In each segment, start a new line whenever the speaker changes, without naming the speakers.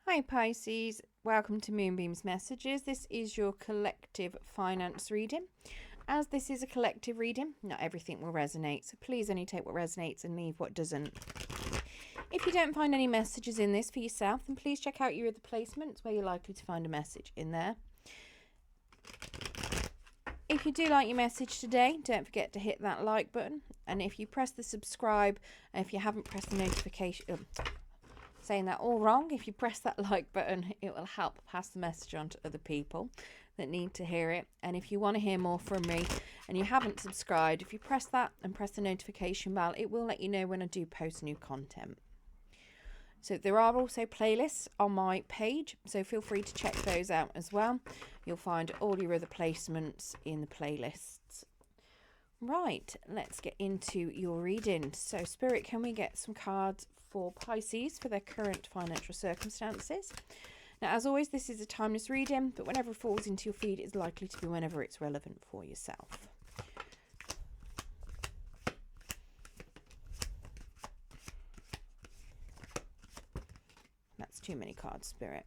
Hi Pisces, welcome to Moonbeam's Messages. This is your collective finance reading. As this is a collective reading, not everything will resonate, so please only take what resonates and leave what doesn't. If you don't find any messages in this for yourself, then please check out your other placements where you're likely to find a message in there. If you do like your message today, don't forget to hit that like button, and if you press the subscribe, and if you haven't pressed the notification... saying that all wrong, if you press that like button, it will help pass the message on to other people that need to hear it. And if you want to hear more from me and you haven't subscribed, if you press that and press the notification bell, it will let you know when I do post new content. So there are also playlists on my page, so feel free to check those out as well. You'll find all your other placements in the playlists. Right, let's get into your reading. So Spirit, can we get some cards for Pisces for their current financial circumstances? Now, as always, this is a timeless reading, but whenever it falls into your feed, it's likely to be whenever it's relevant for yourself. That's too many cards, Spirit.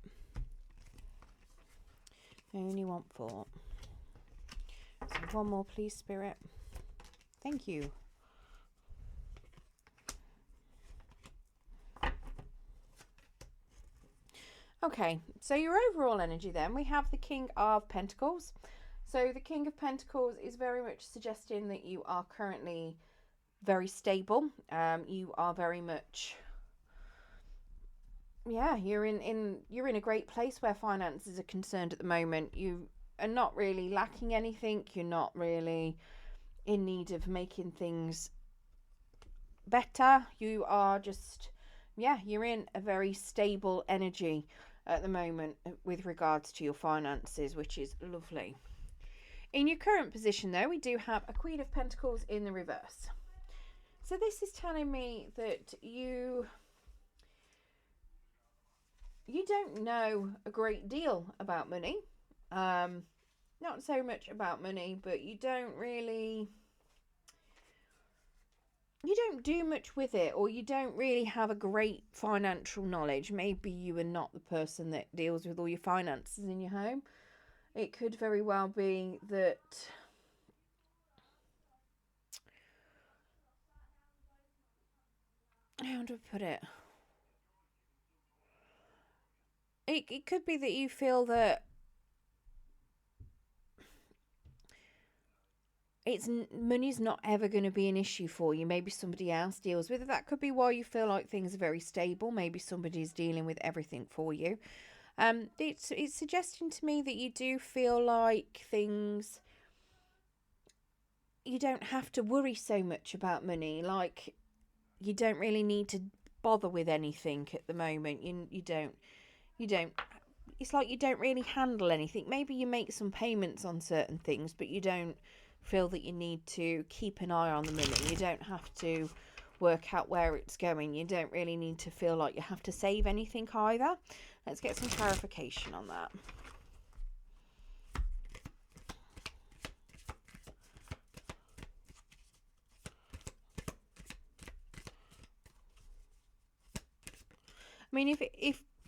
I only want 4. So one more, please, Spirit. Thank you. Okay, so your overall energy then, we have the King of Pentacles. So the King of Pentacles is very much suggesting that you are currently very stable. You are very much, you're in a great place where finances are concerned at the moment. You are not really lacking anything. You're not really in need of making things better. You are just, you're in a very stable energy at the moment with regards to your finances, which is lovely. In your current position though, we do have a Queen of Pentacles in the reverse. So this is telling me that you don't know a great deal about money. Not so much about money, but you don't do much with it, or you don't really have a great financial knowledge. Maybe you are not the person that deals with all your finances in your home. It could very well be that how do I put it? It could be that you feel that money's not ever going to be an issue for you. Maybe somebody else deals with it. That could be why you feel like things are very stable. Maybe somebody's dealing with everything for you. It's suggesting to me that you do feel like things, you don't have to worry so much about money. Like, you don't really need to bother with anything at the moment. You don't. It's like you don't really handle anything. Maybe you make some payments on certain things, but you don't feel that you need to keep an eye on the money. You don't have to work out where it's going. You don't really need to feel like you have to save anything either. Let's get some clarification on that. I mean,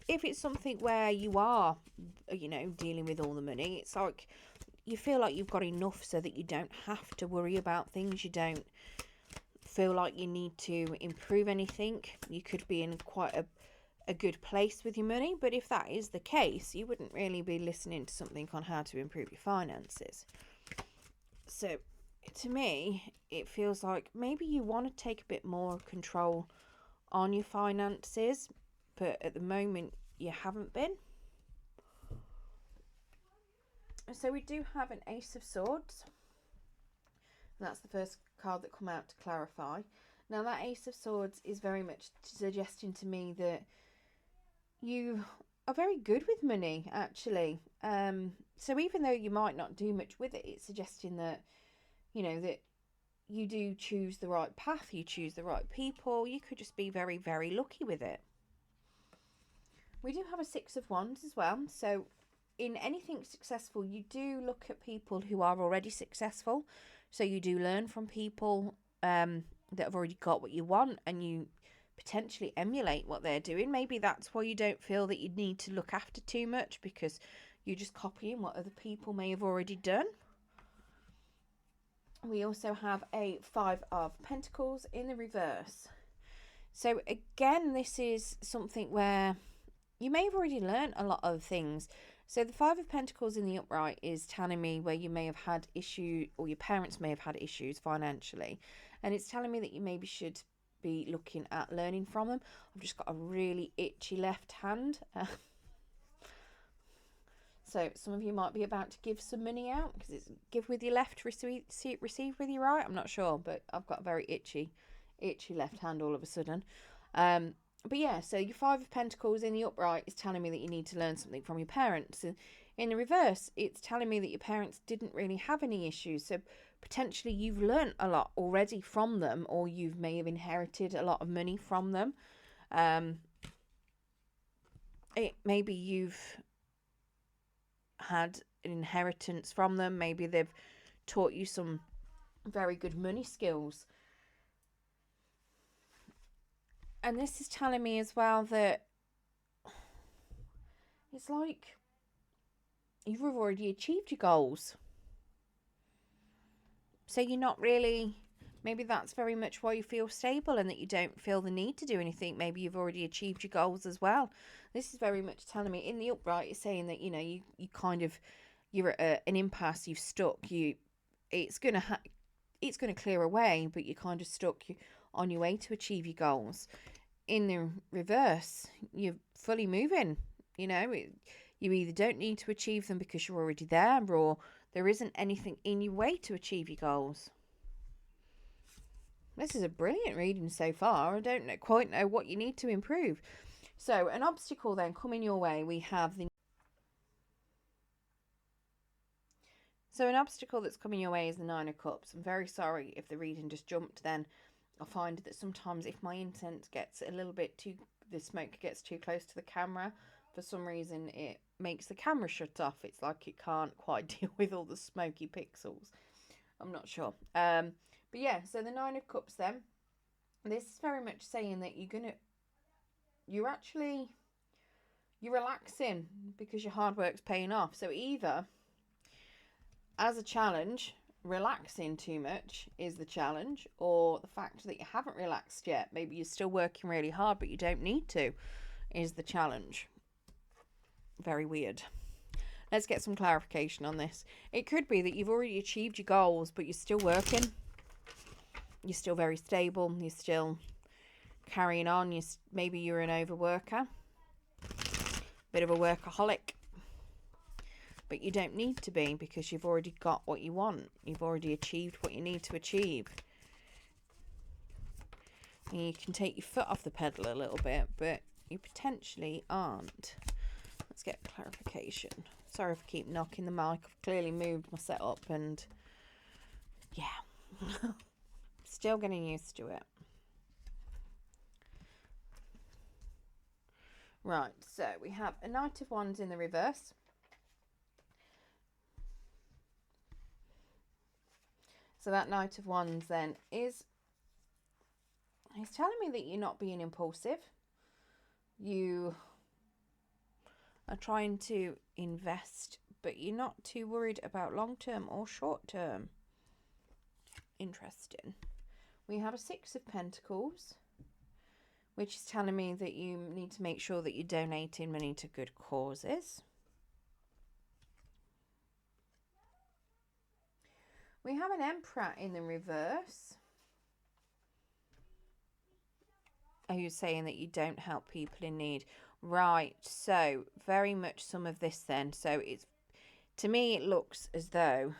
if it's something where you are, dealing with all the money, it's like you feel like you've got enough so that you don't have to worry about things. You don't feel like you need to improve anything. You could be in quite a good place with your money, but if that is the case, you wouldn't really be listening to something on how to improve your finances. So to me, it feels like maybe you want to take a bit more control on your finances, but at the moment you haven't been. So we do have an Ace of Swords. And that's the first card that come out to clarify. Now that Ace of Swords is very much suggesting to me that you are very good with money, actually. So even though you might not do much with it, it's suggesting that, that you do choose the right path, you choose the right people. You could just be very, very lucky with it. We do have a Six of Wands as well. So in anything successful, you do look at people who are already successful. So you do learn from people that have already got what you want, and you potentially emulate what they're doing. Maybe that's why you don't feel that you need to look after too much, because you're just copying what other people may have already done. We also have a 5 of Pentacles in the reverse. So again, this is something where you may have already learned a lot of things. So the 5 of Pentacles in the upright is telling me where you may have had issues, or your parents may have had issues financially. And it's telling me that you maybe should be looking at learning from them. I've just got a really itchy left hand. So some of you might be about to give some money out, because it's give with your left, receive with your right. I'm not sure, but I've got a very itchy left hand all of a sudden. But yeah, so your 5 of Pentacles in the upright is telling me that you need to learn something from your parents. In the reverse, it's telling me that your parents didn't really have any issues. So potentially you've learned a lot already from them, or you may have inherited a lot of money from them. Maybe you've had an inheritance from them. Maybe they've taught you some very good money skills. And this is telling me as well that it's like you've already achieved your goals. So you're not really, maybe that's very much why you feel stable and that you don't feel the need to do anything. Maybe you've already achieved your goals as well. This is very much telling me in the upright, it's saying that, you know, you kind of, you're at an impasse, you've stuck, it's going to clear away, but you're kind of stuck on your way to achieve your goals. In the reverse, you're fully moving, you know, you either don't need to achieve them because you're already there, or there isn't anything in your way to achieve your goals. This is a brilliant reading so far. I don't quite know what you need to improve. So an obstacle then coming your way, we have an obstacle that's coming your way is the 9 of Cups. I'm very sorry if the reading just jumped then. I find that sometimes if my incense gets a little bit the smoke gets too close to the camera, for some reason it makes the camera shut off. It's like it can't quite deal with all the smoky pixels. I'm not sure. But yeah, so the 9 of Cups then. This is very much saying that you're relaxing because your hard work's paying off. So either as a challenge, relaxing too much is the challenge, or the fact that you haven't relaxed yet, maybe you're still working really hard but you don't need to, is the challenge. Very weird. Let's get some clarification on this. It could be that you've already achieved your goals but you're still working. You're still very stable. You're still carrying on. Maybe you're an overworker, bit of a workaholic. But you don't need to be, because you've already got what you want. You've already achieved what you need to achieve. And you can take your foot off the pedal a little bit, but you potentially aren't. Let's get clarification. Sorry if I keep knocking the mic. I've clearly moved my setup and yeah. Still getting used to it. Right, so we have a Knight of Wands in the reverse. So that Knight of Wands then he's telling me that you're not being impulsive. You are trying to invest, but you're not too worried about long term or short term. Interesting. We have a 6 of Pentacles, which is telling me that you need to make sure that you're donating money to good causes. We have an Emperor in the reverse. Are you saying that you don't help people in need? Right, so very much some of this then. So it's, to me, it looks as though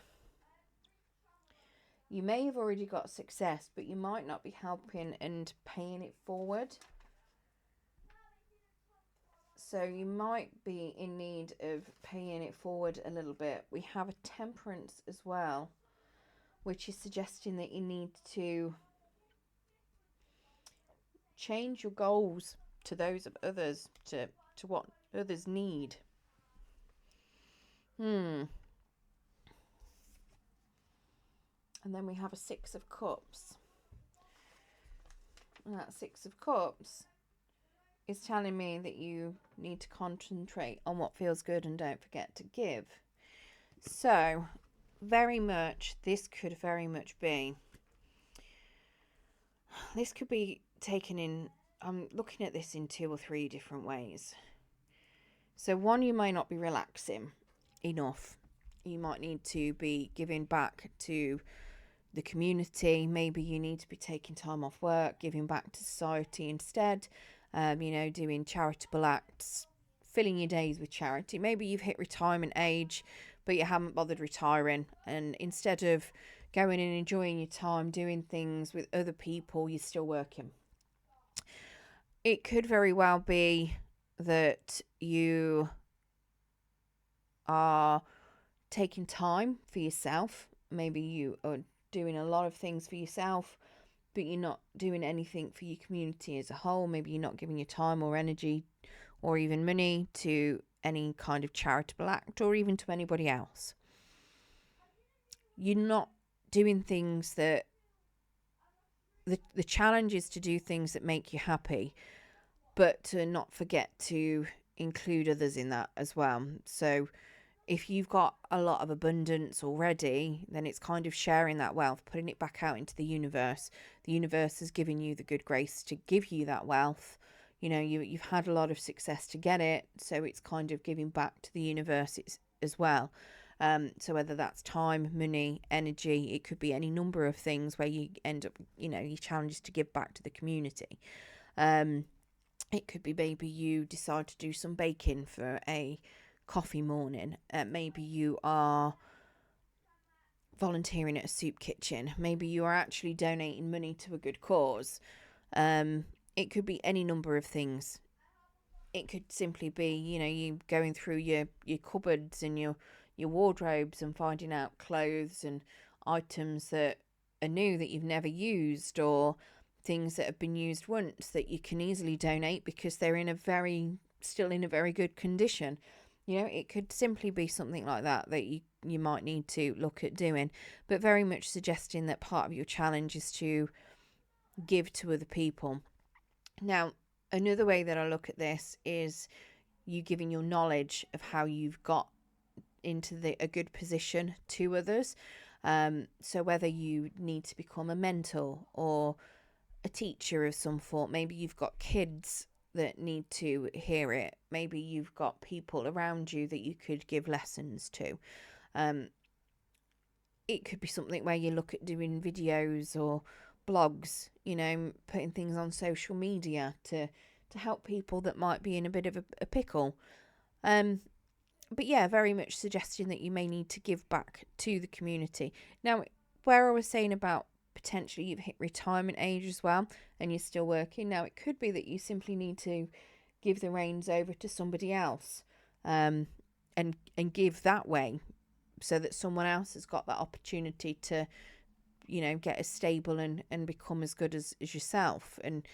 you may have already got success, but you might not be helping and paying it forward. So you might be in need of paying it forward a little bit. We have a Temperance as well, which is suggesting that you need to change your goals to those of others, to what others need. And then we have a 6 of Cups. And that Six of Cups is telling me that you need to concentrate on what feels good and don't forget to give. So, this could very much be, this could be taken in, I'm looking at this in 2 or 3 different ways. So one, you may not be relaxing enough. You might need to be giving back to the community. Maybe you need to be taking time off work, giving back to society instead. Doing charitable acts, filling your days with charity. Maybe you've hit retirement age, but you haven't bothered retiring. And instead of going and enjoying your time, doing things with other people, you're still working. It could very well be that you are taking time for yourself. Maybe you are doing a lot of things for yourself, but you're not doing anything for your community as a whole. Maybe you're not giving your time or energy or even money to any kind of charitable act or even to anybody else. You're not doing things that the challenge is to do things that make you happy, but to not forget to include others in that as well. So if you've got a lot of abundance already, then it's kind of sharing that wealth, putting it back out into the universe. The universe has given you the good grace to give you that wealth. You've had a lot of success to get it, so it's kind of giving back to the universe as well. So whether that's time, money, energy, it could be any number of things where you end up, your challenge is to give back to the community. It could be maybe you decide to do some baking for a coffee morning. Maybe you are volunteering at a soup kitchen. Maybe you are actually donating money to a good cause. It could be any number of things. It could simply be, you going through your cupboards and your wardrobes and finding out clothes and items that are new that you've never used, or things that have been used once that you can easily donate because they're still in a very good condition. It could simply be something like that you might need to look at doing, but very much suggesting that part of your challenge is to give to other people. Now, another way that I look at this is you giving your knowledge of how you've got into a good position to others. So whether you need to become a mentor or a teacher of some form, maybe you've got kids that need to hear it. Maybe you've got people around you that you could give lessons to. It could be something where you look at doing videos or blogs, putting things on social media to help people that might be in a bit of a pickle. But yeah, very much suggesting that you may need to give back to the community. Now, where I was saying about potentially you've hit retirement age as well and you're still working, now it could be that you simply need to give the reins over to somebody else, and give that way, so that someone else has got that opportunity to get as stable and become as good as yourself, and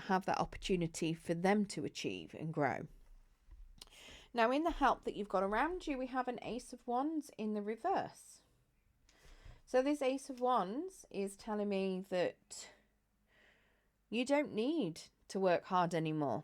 have that opportunity for them to achieve and grow. Now, in the help that you've got around you, we have an Ace of Wands in the reverse. So this Ace of Wands is telling me that you don't need to work hard anymore.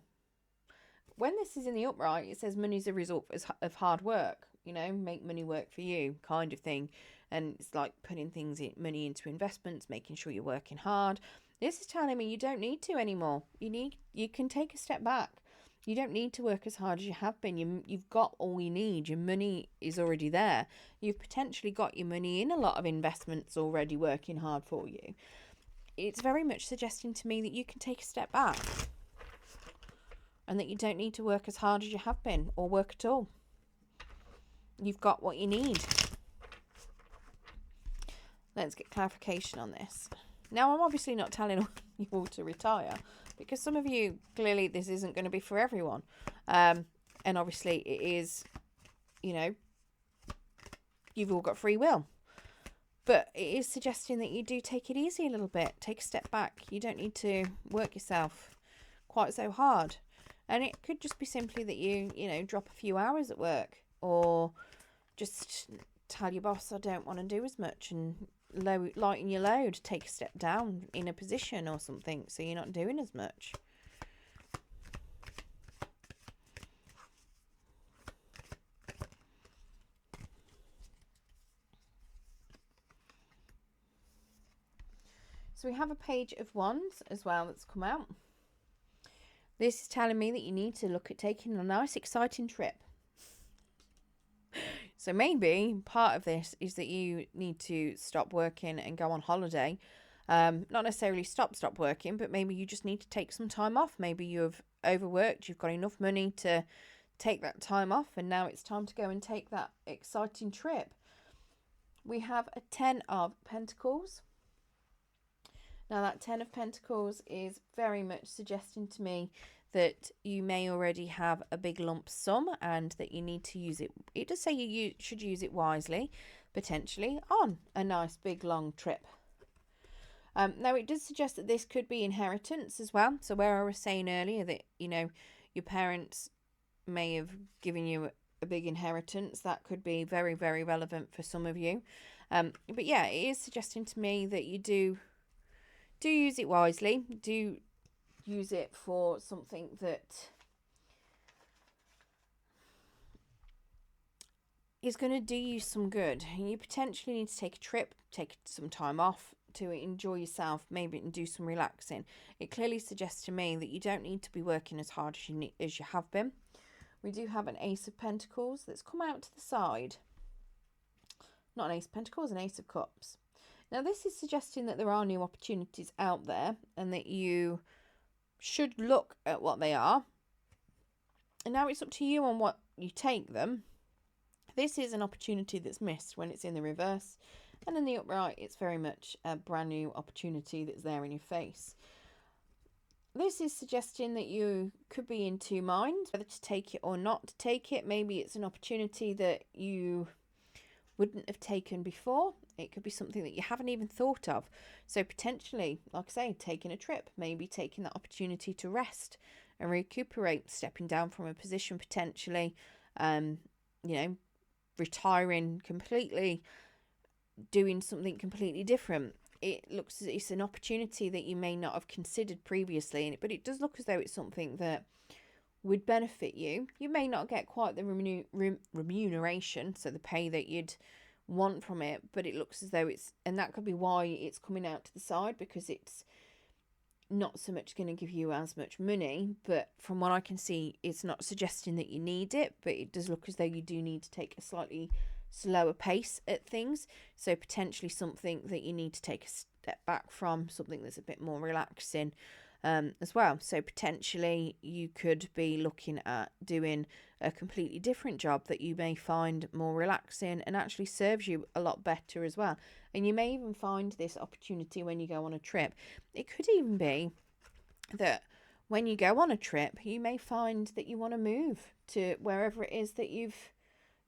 When this is in the upright, it says money's a result of hard work. Make money work for you kind of thing. And it's like putting money into investments, making sure you're working hard. This is telling me you don't need to anymore. You can take a step back. You don't need to work as hard as you have been. You've got all you need. Your money is already there. You've potentially got your money in a lot of investments already working hard for you. It's very much suggesting to me that you can take a step back and that you don't need to work as hard as you have been or work at all. You've got what you need. Let's get clarification on this. Now, I'm obviously not telling you all to retire, because some of you, clearly this isn't going to be for everyone. And obviously it is, you've all got free will. But it is suggesting that you do take it easy a little bit. Take a step back. You don't need to work yourself quite so hard. And it could just be simply that you drop a few hours at work, or just tell your boss, I don't want to do as much, and lighten your load, take a step down in a position or something, so you're not doing as much. So we have a Page of Wands as well that's come out. This is telling me that you need to look at taking a nice exciting trip. So maybe part of this is that you need to stop working and go on holiday. Not necessarily stop working, but maybe you just need to take some time off. Maybe you've overworked, you've got enough money to take that time off, and now it's time to go and take that exciting trip. We have a 10 of Pentacles. Now that 10 of Pentacles is very much suggesting to me that you may already have a big lump sum and that you need to use it. It does say you should use it wisely, potentially on a nice big long trip. Now it does suggest that this could be inheritance as well. So where I was saying earlier that, you know, your parents may have given you a big inheritance, that could be very, very relevant for some of you. But yeah, it is suggesting to me that you do use it wisely. Do use it for something that is going to do you some good. You potentially need to take a trip, take some time off to enjoy yourself, maybe, and do some relaxing. It clearly suggests to me that you don't need to be working as hard as you have been. We do have an Ace of Pentacles that's come out to the side. Not an Ace of Pentacles, an Ace of Cups. Now this is suggesting that there are new opportunities out there and that you should look at what they are. And now it's up to you on what you take them. This is an opportunity that's missed when it's in the reverse. And in the upright, it's very much a brand new opportunity that's there in your face. This is suggesting that you could be in two minds, whether to take it or not to take it. Maybe it's an opportunity that you wouldn't have taken before. It could be something that you haven't even thought of. So potentially, like I say, taking a trip, maybe taking that opportunity to rest and recuperate, stepping down from a position potentially, you know, retiring completely, doing something completely different. It looks as if it's an opportunity that you may not have considered previously, but it does look as though it's something that would benefit you. You may not get quite the remuneration, so the pay that you'd want from it, but it looks as though it's, and that could be why it's coming out to the side, because it's not so much going to give you as much money. But from what I can see, it's not suggesting that you need it, but it does look as though you do need to take a slightly slower pace at things. So potentially something that you need to take a step back from, something that's a bit more relaxing as well. So potentially you could be looking at doing a completely different job that you may find more relaxing and actually serves you a lot better as well. And you may even find this opportunity when you go on a trip. It could even be that when you go on a trip, you may find that you want to move to wherever it is that you've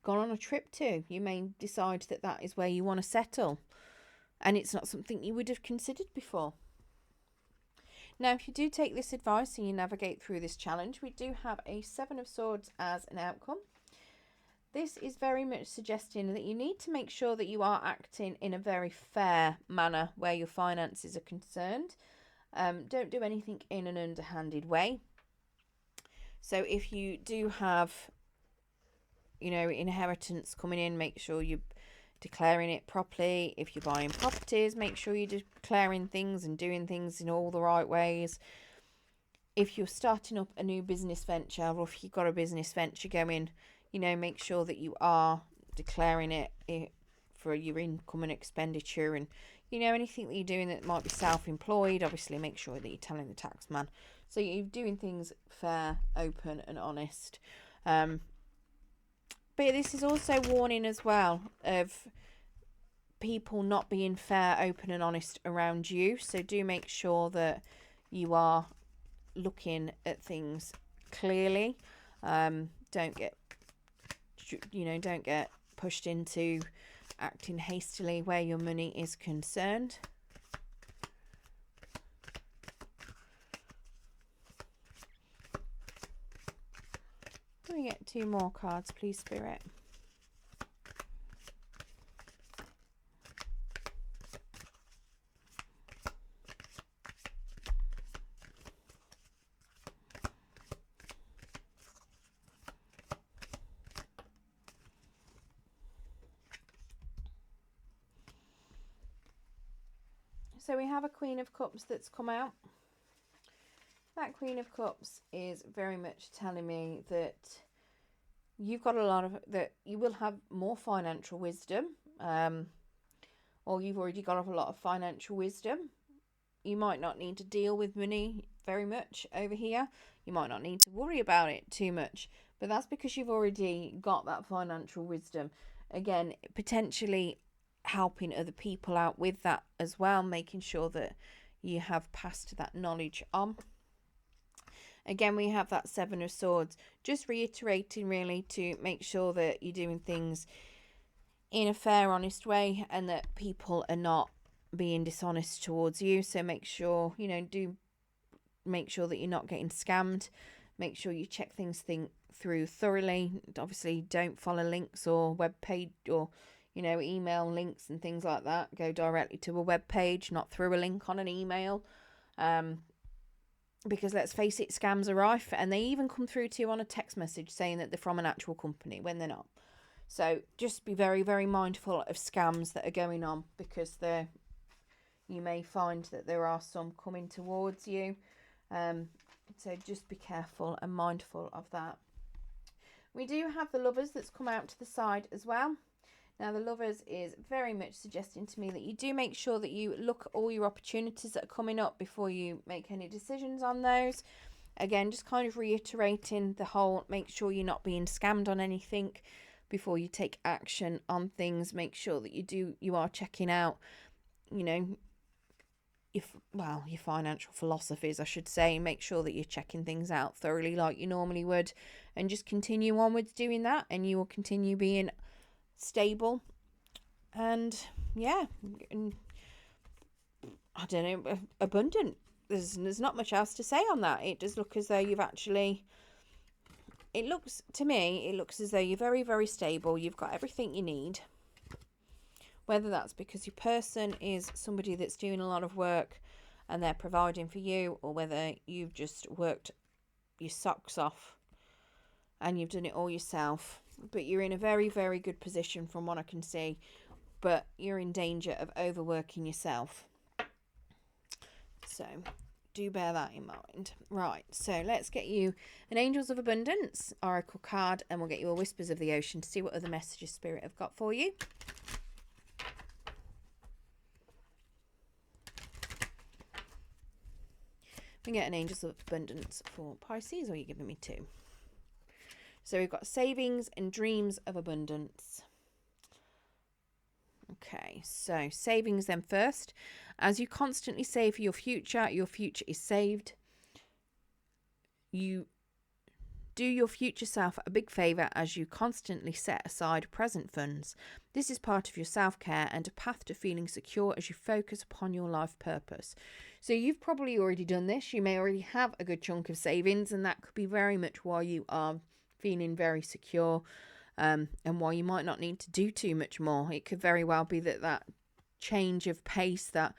gone on a trip to. You may decide that that is where you want to settle, and it's not something you would have considered before. Now, if you do take this advice and you navigate through this challenge, we do have a 7 of Swords as an outcome. This is very much suggesting that you need to make sure that you are acting in a very fair manner where your finances are concerned. Don't do anything in an underhanded way. So if you do have, you know, inheritance coming in, make sure you're declaring it properly. If you're buying properties, make sure you're declaring things and doing things in all the right ways. If you're starting up a new business venture, or if you've got a business venture going, you know, make sure that you are declaring it for your income and expenditure, and, you know, anything that you're doing that might be self-employed, obviously make sure that you're telling the tax man. So you're doing things fair, open and honest. But this is also warning as well of people not being fair, open and honest around you. So do make sure that you are looking at things clearly. Don't get pushed into acting hastily where your money is concerned. Can we get 2 more cards, please, Spirit? so we have a Queen of Cups that's come out. That Queen of Cups is very much telling me that you've got that you will have more financial wisdom, or you've already got a lot of financial wisdom. You might not need to deal with money very much over here. You might not need to worry about it too much, but that's because you've already got that financial wisdom. Again, potentially helping other people out with that as well, making sure that you have passed that knowledge on. Again, we have that Seven of Swords, just reiterating really to make sure that you're doing things in a fair, honest way, and that people are not being dishonest towards you. So make sure, do make sure that you're not getting scammed. Make sure you check things through thoroughly. Obviously, don't follow links or web page or email links and things like that. Go directly to a web page, not through a link on an email. Because let's face it, scams are rife, and they even come through to you on a text message saying that they're from an actual company when they're not. So just be very, very mindful of scams that are going on, because you may find that there are some coming towards you. So just be careful and mindful of that. We do have the Lovers that's come out to the side as well. Now, the Lovers is very much suggesting to me that you do make sure that you look at all your opportunities that are coming up before you make any decisions on those. Again, just kind of reiterating the whole, make sure you're not being scammed on anything before you take action on things. Make sure that you are checking out, your financial philosophies, I should say. Make sure that you're checking things out thoroughly like you normally would, and just continue onwards doing that, and you will continue being stable and I don't know, abundant. There's not much else to say on that. It does look as though it looks as though you're very, very stable. You've got everything you need, whether that's because your person is somebody that's doing a lot of work and they're providing for you, or whether you've just worked your socks off and you've done it all yourself. But you're in a very, very good position from what I can see. But you're in danger of overworking yourself. So do bear that in mind. Right, so let's get you an Angels of Abundance Oracle card, and we'll get you a Whispers of the Ocean to see what other messages Spirit have got for you. We get an Angels of Abundance for Pisces, or are you giving me two? So we've got savings and dreams of abundance. Okay, so savings then first. As you constantly save for your future is saved. You do your future self a big favour as you constantly set aside present funds. This is part of your self-care and a path to feeling secure as you focus upon your life purpose. So you've probably already done this. You may already have a good chunk of savings, and that could be very much why you are feeling very secure, and why you might not need to do too much more. It could very well be that change of pace, that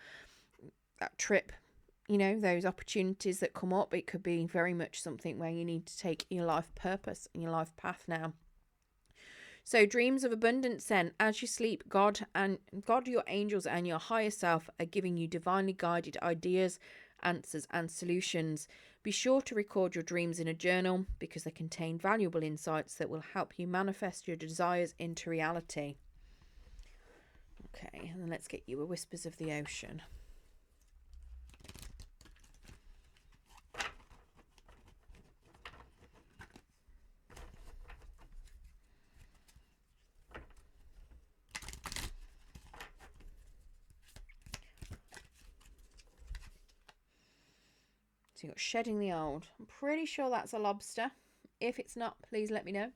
trip, those opportunities that come up, it could be very much something where you need to take your life purpose and your life path now. So dreams of abundance then. As you sleep, God, your angels and your higher self are giving you divinely guided ideas, answers and solutions. Be sure to record your dreams in a journal, because they contain valuable insights that will help you manifest your desires into reality. Okay, and then let's get you a Whispers of the Ocean. So you've got shedding the old. I'm pretty sure that's a lobster. If it's not, please let me know.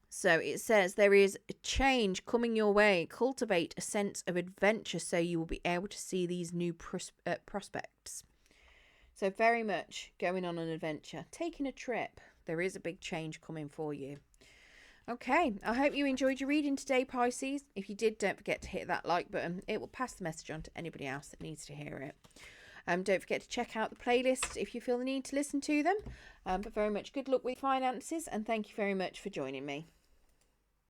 So it says there is a change coming your way. Cultivate a sense of adventure so you will be able to see these new prospects. So very much going on an adventure, taking a trip. There is a big change coming for you. Okay, I hope you enjoyed your reading today, Pisces. If you did, don't forget to hit that like button. It will pass the message on to anybody else that needs to hear it. Don't forget to check out the playlist if you feel the need to listen to them. But very much good luck with finances, and thank you very much for joining me.